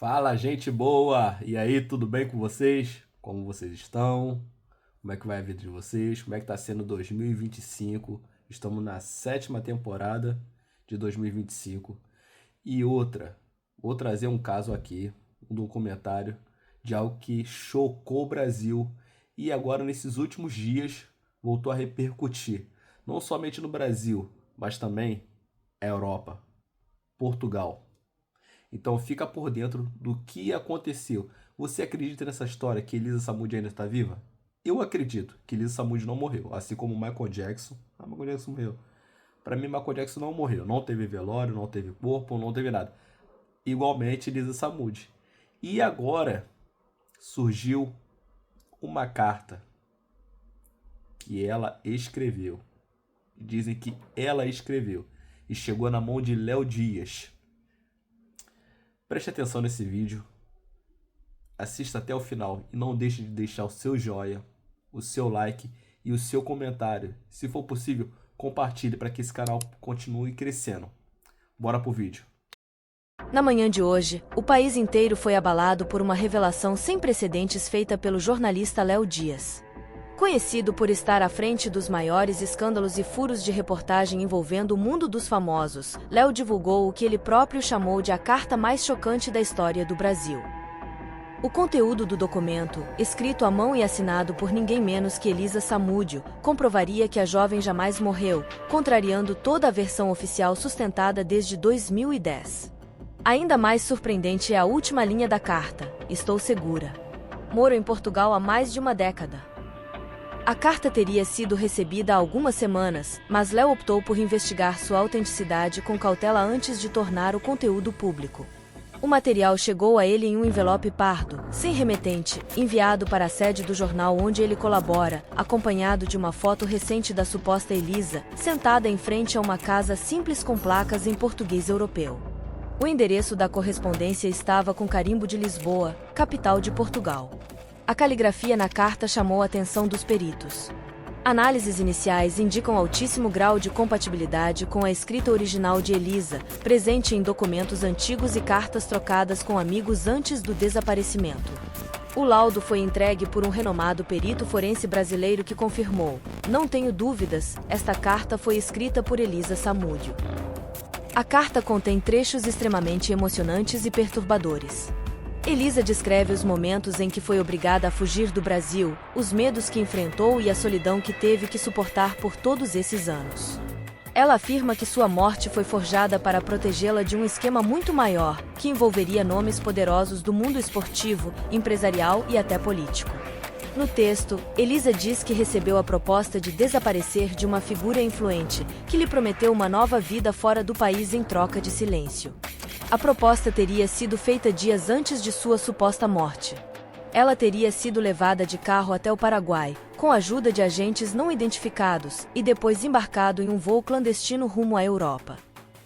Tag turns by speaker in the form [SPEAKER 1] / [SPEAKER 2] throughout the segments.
[SPEAKER 1] Fala, gente boa! E aí, tudo bem com vocês? Como vocês estão? Como é que vai a vida de vocês? Como é que tá sendo 2025? Estamos na sétima temporada de 2025. E vou trazer um caso aqui, um documentário de algo que chocou o Brasil e agora nesses últimos dias voltou a repercutir, não somente no Brasil, mas também a Europa, Portugal. Então fica por dentro do que aconteceu. Você acredita nessa história que Elisa Samúdio ainda está viva? Eu acredito que Elisa Samúdio não morreu, assim como Michael Jackson. Michael Jackson morreu. Para mim, Michael Jackson não morreu. Não teve velório, não teve corpo, não teve nada. Igualmente Elisa Samúdio. E agora surgiu uma carta que ela escreveu. Dizem que ela escreveu e chegou na mão de Léo Dias. Preste atenção nesse vídeo, assista até o final e não deixe de deixar o seu joinha, o seu like e o seu comentário. Se for possível, compartilhe para que esse canal continue crescendo. Bora pro vídeo.
[SPEAKER 2] Na manhã de hoje, o país inteiro foi abalado por uma revelação sem precedentes feita pelo jornalista Léo Dias. Conhecido por estar à frente dos maiores escândalos e furos de reportagem envolvendo o mundo dos famosos, Léo divulgou o que ele próprio chamou de a carta mais chocante da história do Brasil. O conteúdo do documento, escrito à mão e assinado por ninguém menos que Elisa Samúdio, comprovaria que a jovem jamais morreu, contrariando toda a versão oficial sustentada desde 2010. Ainda mais surpreendente é a última linha da carta: "Estou segura. Moro em Portugal há mais de uma década." A carta teria sido recebida há algumas semanas, mas Léo optou por investigar sua autenticidade com cautela antes de tornar o conteúdo público. O material chegou a ele em um envelope pardo, sem remetente, enviado para a sede do jornal onde ele colabora, acompanhado de uma foto recente da suposta Elisa, sentada em frente a uma casa simples com placas em português europeu. O endereço da correspondência estava com carimbo de Lisboa, capital de Portugal. A caligrafia na carta chamou a atenção dos peritos. Análises iniciais indicam altíssimo grau de compatibilidade com a escrita original de Elisa, presente em documentos antigos e cartas trocadas com amigos antes do desaparecimento. O laudo foi entregue por um renomado perito forense brasileiro que confirmou: "Não tenho dúvidas, esta carta foi escrita por Elisa Samúdio." A carta contém trechos extremamente emocionantes e perturbadores. Elisa descreve os momentos em que foi obrigada a fugir do Brasil, os medos que enfrentou e a solidão que teve que suportar por todos esses anos. Ela afirma que sua morte foi forjada para protegê-la de um esquema muito maior, que envolveria nomes poderosos do mundo esportivo, empresarial e até político. No texto, Elisa diz que recebeu a proposta de desaparecer de uma figura influente, que lhe prometeu uma nova vida fora do país em troca de silêncio. A proposta teria sido feita dias antes de sua suposta morte. Ela teria sido levada de carro até o Paraguai, com a ajuda de agentes não identificados, e depois embarcado em um voo clandestino rumo à Europa.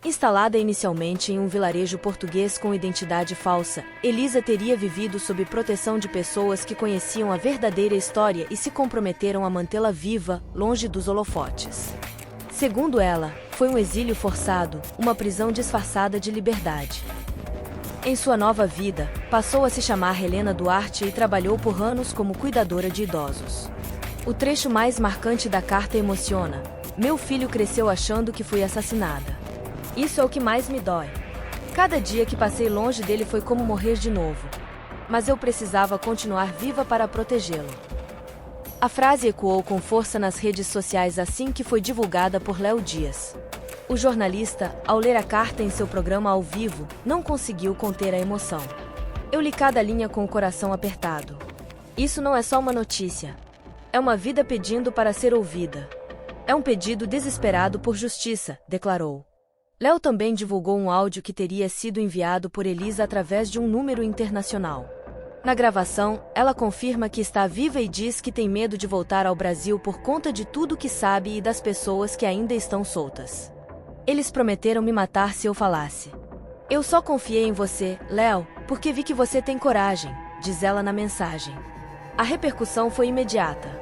[SPEAKER 2] Instalada inicialmente em um vilarejo português com identidade falsa, Elisa teria vivido sob proteção de pessoas que conheciam a verdadeira história e se comprometeram a mantê-la viva, longe dos holofotes. Segundo ela, foi um exílio forçado, uma prisão disfarçada de liberdade. Em sua nova vida, passou a se chamar Helena Duarte e trabalhou por anos como cuidadora de idosos. O trecho mais marcante da carta emociona: "Meu filho cresceu achando que fui assassinada. Isso é o que mais me dói. Cada dia que passei longe dele foi como morrer de novo. Mas eu precisava continuar viva para protegê-lo." A frase ecoou com força nas redes sociais assim que foi divulgada por Léo Dias. O jornalista, ao ler a carta em seu programa ao vivo, não conseguiu conter a emoção. "Eu li cada linha com o coração apertado. Isso não é só uma notícia. É uma vida pedindo para ser ouvida. É um pedido desesperado por justiça", declarou. Léo também divulgou um áudio que teria sido enviado por Elisa através de um número internacional. Na gravação, ela confirma que está viva e diz que tem medo de voltar ao Brasil por conta de tudo que sabe e das pessoas que ainda estão soltas. "Eles prometeram me matar se eu falasse. Eu só confiei em você, Léo, porque vi que você tem coragem", diz ela na mensagem. A repercussão foi imediata.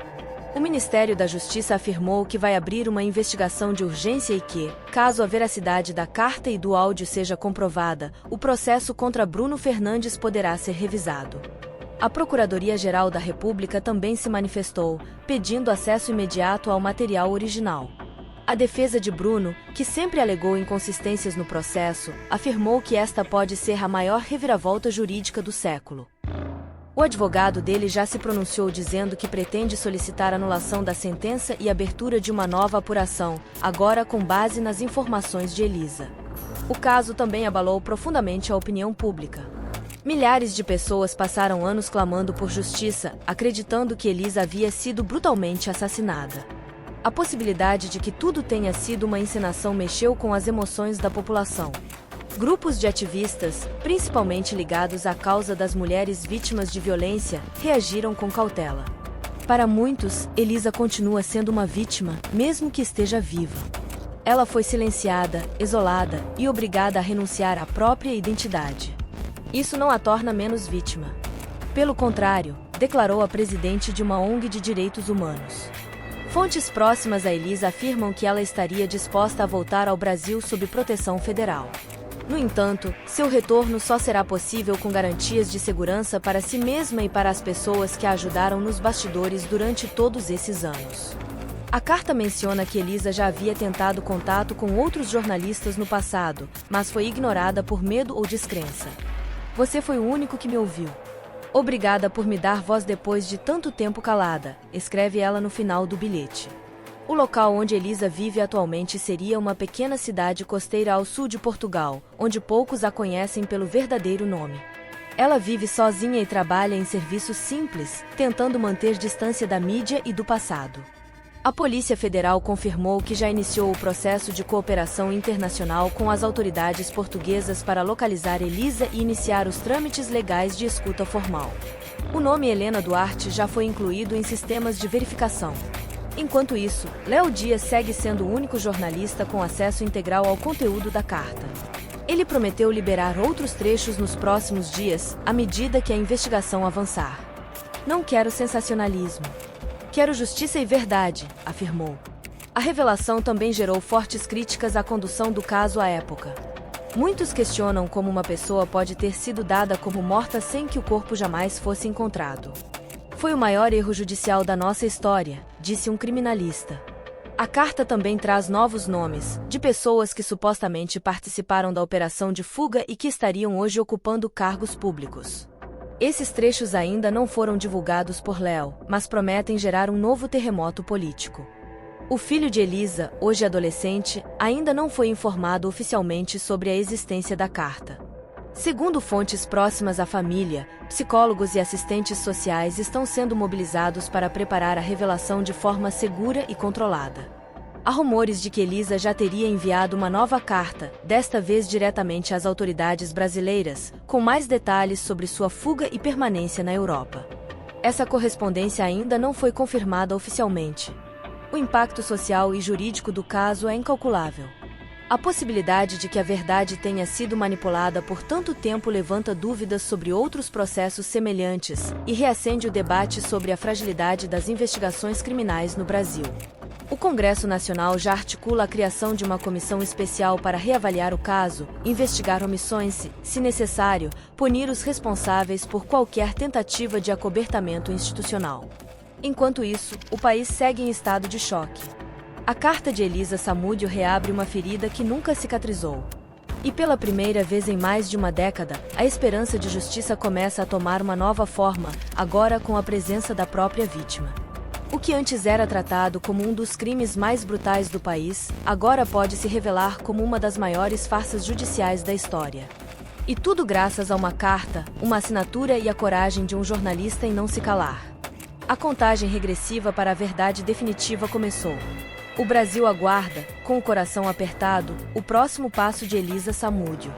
[SPEAKER 2] O Ministério da Justiça afirmou que vai abrir uma investigação de urgência e que, caso a veracidade da carta e do áudio seja comprovada, o processo contra Bruno Fernandes poderá ser revisado. A Procuradoria-Geral da República também se manifestou, pedindo acesso imediato ao material original. A defesa de Bruno, que sempre alegou inconsistências no processo, afirmou que esta pode ser a maior reviravolta jurídica do século. O advogado dele já se pronunciou dizendo que pretende solicitar anulação da sentença e abertura de uma nova apuração, agora com base nas informações de Elisa. O caso também abalou profundamente a opinião pública. Milhares de pessoas passaram anos clamando por justiça, acreditando que Elisa havia sido brutalmente assassinada. A possibilidade de que tudo tenha sido uma encenação mexeu com as emoções da população. Grupos de ativistas, principalmente ligados à causa das mulheres vítimas de violência, reagiram com cautela. Para muitos, Elisa continua sendo uma vítima, mesmo que esteja viva. Ela foi silenciada, isolada e obrigada a renunciar à própria identidade. Isso não a torna menos vítima. Pelo contrário, declarou a presidente de uma ONG de direitos humanos. Fontes próximas a Elisa afirmam que ela estaria disposta a voltar ao Brasil sob proteção federal. No entanto, seu retorno só será possível com garantias de segurança para si mesma e para as pessoas que a ajudaram nos bastidores durante todos esses anos. A carta menciona que Elisa já havia tentado contato com outros jornalistas no passado, mas foi ignorada por medo ou descrença. Você foi o único que me ouviu. Obrigada por me dar voz depois de tanto tempo calada, escreve ela no final do bilhete. O local onde Elisa vive atualmente seria uma pequena cidade costeira ao sul de Portugal, onde poucos a conhecem pelo verdadeiro nome. Ela vive sozinha e trabalha em serviços simples, tentando manter distância da mídia e do passado. A Polícia Federal confirmou que já iniciou o processo de cooperação internacional com as autoridades portuguesas para localizar Elisa e iniciar os trâmites legais de escuta formal. O nome Helena Duarte já foi incluído em sistemas de verificação. Enquanto isso, Léo Dias segue sendo o único jornalista com acesso integral ao conteúdo da carta. Ele prometeu liberar outros trechos nos próximos dias, à medida que a investigação avançar. Não quero sensacionalismo. Quero justiça e verdade, afirmou. A revelação também gerou fortes críticas à condução do caso à época. Muitos questionam como uma pessoa pode ter sido dada como morta sem que o corpo jamais fosse encontrado. Foi o maior erro judicial da nossa história, disse um criminalista. A carta também traz novos nomes, de pessoas que supostamente participaram da operação de fuga e que estariam hoje ocupando cargos públicos. Esses trechos ainda não foram divulgados por Léo, mas prometem gerar um novo terremoto político. O filho de Elisa, hoje adolescente, ainda não foi informado oficialmente sobre a existência da carta. Segundo fontes próximas à família, psicólogos e assistentes sociais estão sendo mobilizados para preparar a revelação de forma segura e controlada. Há rumores de que Elisa já teria enviado uma nova carta, desta vez diretamente às autoridades brasileiras, com mais detalhes sobre sua fuga e permanência na Europa. Essa correspondência ainda não foi confirmada oficialmente. O impacto social e jurídico do caso é incalculável. A possibilidade de que a verdade tenha sido manipulada por tanto tempo levanta dúvidas sobre outros processos semelhantes e reacende o debate sobre a fragilidade das investigações criminais no Brasil. O Congresso Nacional já articula a criação de uma comissão especial para reavaliar o caso, investigar omissões e, se necessário, punir os responsáveis por qualquer tentativa de acobertamento institucional. Enquanto isso, o país segue em estado de choque. A carta de Elisa Samúdio reabre uma ferida que nunca cicatrizou. E pela primeira vez em mais de uma década, a esperança de justiça começa a tomar uma nova forma, agora com a presença da própria vítima. O que antes era tratado como um dos crimes mais brutais do país, agora pode se revelar como uma das maiores farsas judiciais da história. E tudo graças a uma carta, uma assinatura e a coragem de um jornalista em não se calar. A contagem regressiva para a verdade definitiva começou. O Brasil aguarda, com o coração apertado, o próximo passo de Elisa Samúdio.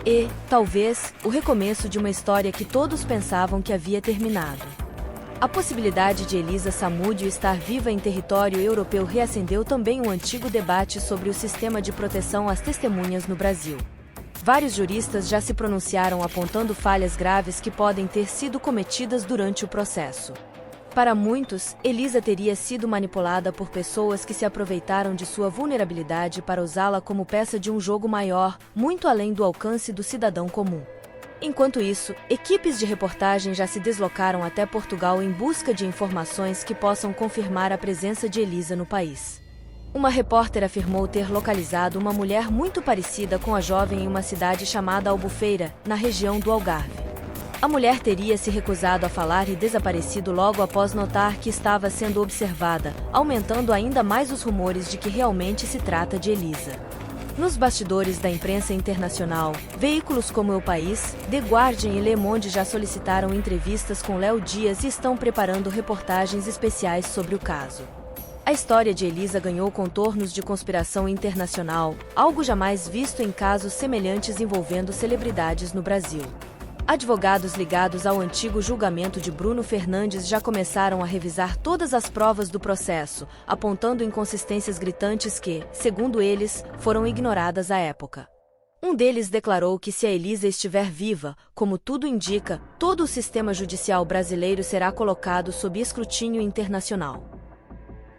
[SPEAKER 2] E, talvez, o recomeço de uma história que todos pensavam que havia terminado. A possibilidade de Elisa Samúdio estar viva em território europeu reacendeu também um antigo debate sobre o sistema de proteção às testemunhas no Brasil. Vários juristas já se pronunciaram apontando falhas graves que podem ter sido cometidas durante o processo. Para muitos, Elisa teria sido manipulada por pessoas que se aproveitaram de sua vulnerabilidade para usá-la como peça de um jogo maior, muito além do alcance do cidadão comum. Enquanto isso, equipes de reportagem já se deslocaram até Portugal em busca de informações que possam confirmar a presença de Elisa no país. Uma repórter afirmou ter localizado uma mulher muito parecida com a jovem em uma cidade chamada Albufeira, na região do Algarve. A mulher teria se recusado a falar e desaparecido logo após notar que estava sendo observada, aumentando ainda mais os rumores de que realmente se trata de Elisa. Nos bastidores da imprensa internacional, veículos como O País, The Guardian e Le Monde já solicitaram entrevistas com Léo Dias e estão preparando reportagens especiais sobre o caso. A história de Elisa ganhou contornos de conspiração internacional, algo jamais visto em casos semelhantes envolvendo celebridades no Brasil. Advogados ligados ao antigo julgamento de Bruno Fernandes já começaram a revisar todas as provas do processo, apontando inconsistências gritantes que, segundo eles, foram ignoradas à época. Um deles declarou que se a Elisa estiver viva, como tudo indica, todo o sistema judicial brasileiro será colocado sob escrutínio internacional.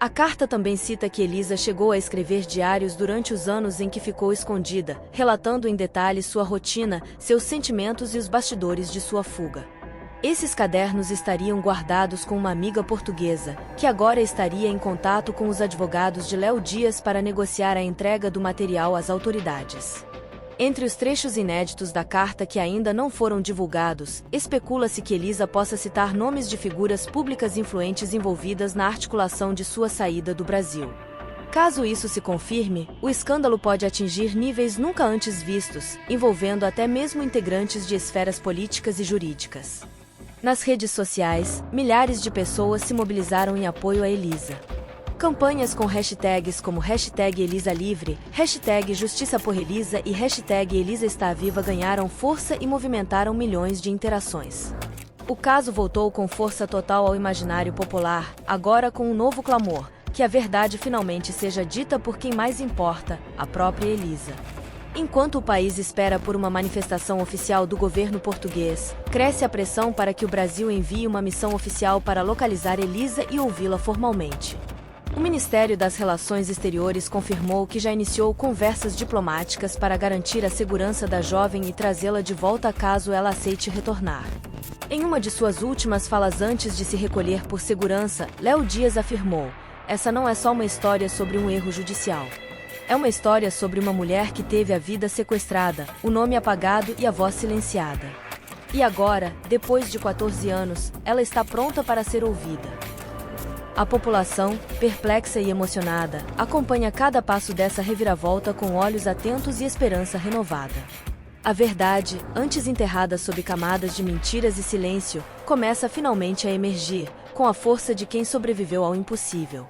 [SPEAKER 2] A carta também cita que Elisa chegou a escrever diários durante os anos em que ficou escondida, relatando em detalhes sua rotina, seus sentimentos e os bastidores de sua fuga. Esses cadernos estariam guardados com uma amiga portuguesa, que agora estaria em contato com os advogados de Léo Dias para negociar a entrega do material às autoridades. Entre os trechos inéditos da carta que ainda não foram divulgados, especula-se que Elisa possa citar nomes de figuras públicas influentes envolvidas na articulação de sua saída do Brasil. Caso isso se confirme, o escândalo pode atingir níveis nunca antes vistos, envolvendo até mesmo integrantes de esferas políticas e jurídicas. Nas redes sociais, milhares de pessoas se mobilizaram em apoio a Elisa. Campanhas com hashtags como #ElisaLivre, #JustiçaPorElisa e #ElisaEstaViva ganharam força e movimentaram milhões de interações. O caso voltou com força total ao imaginário popular, agora com um novo clamor, que a verdade finalmente seja dita por quem mais importa, a própria Elisa. Enquanto o país espera por uma manifestação oficial do governo português, cresce a pressão para que o Brasil envie uma missão oficial para localizar Elisa e ouvi-la formalmente. O Ministério das Relações Exteriores confirmou que já iniciou conversas diplomáticas para garantir a segurança da jovem e trazê-la de volta caso ela aceite retornar. Em uma de suas últimas falas antes de se recolher por segurança, Léo Dias afirmou: "Essa não é só uma história sobre um erro judicial. É uma história sobre uma mulher que teve a vida sequestrada, o nome apagado e a voz silenciada. E agora, depois de 14 anos, ela está pronta para ser ouvida." A população, perplexa e emocionada, acompanha cada passo dessa reviravolta com olhos atentos e esperança renovada. A verdade, antes enterrada sob camadas de mentiras e silêncio, começa finalmente a emergir, com a força de quem sobreviveu ao impossível.